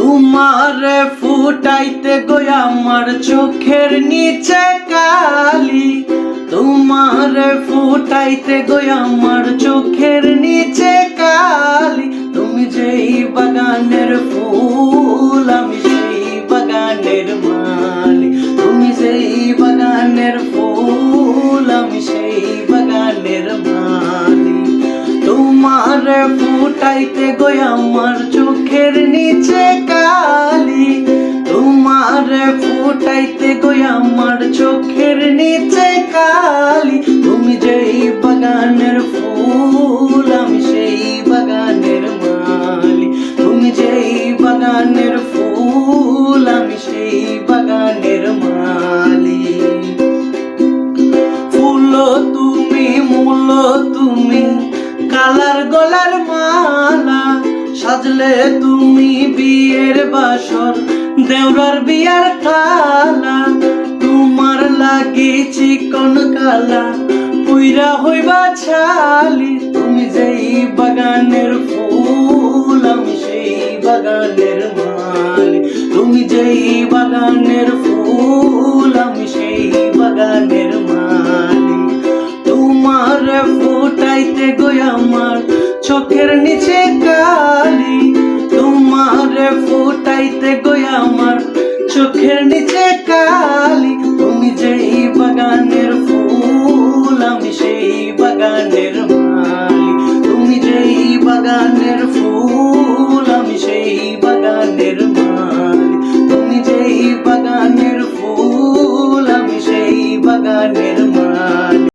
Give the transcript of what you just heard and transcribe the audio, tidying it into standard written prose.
তোমারে ফুটাইতে গো আমার চোখের নিচে কালি, তোমারে ফুটাইতে গো আমার চোখের নিচে কালি। তুমি যেই বাগানের ফুল আমি সেই বাগানের মালি, তুমি যেই বাগানের ফুল আমি সেই বাগানের মালি। তোমারে ফুটাইতে গো আমার চোখের নিচে কালি, তোমারে ফুটাইতে গো আমার চোখের নিচে কালি। তুমি যেই বাগানের ফুল আমি সেই বাগানের মালি, তুমি যেই বাগানের ফুল আমি সেই বাগানের মালি। ফুল তুমি, মূল তুমি, কালার গলার মালা, সাজলে তুমি বিয়ের বাসর দেওরার বিয়ার থালা। তোমার লাগি চিকন কালা পুইরা হইবা ছালি, তুমি যেই বাগানের ফুল আমি সেই বাগানের মালি, তুমি যেই বাগানের ফুল আমি সেই বাগানের মালি। তোমার ফুটাইতে গো আমার চোখের নিচে কালি, তোমার ফুটাইতে গো আমার চোখের নিচে কালি। তুমি যেই বাগানের ফুল আমি সেই বাগানের মালি, তুমি যেই বাগানের ফুল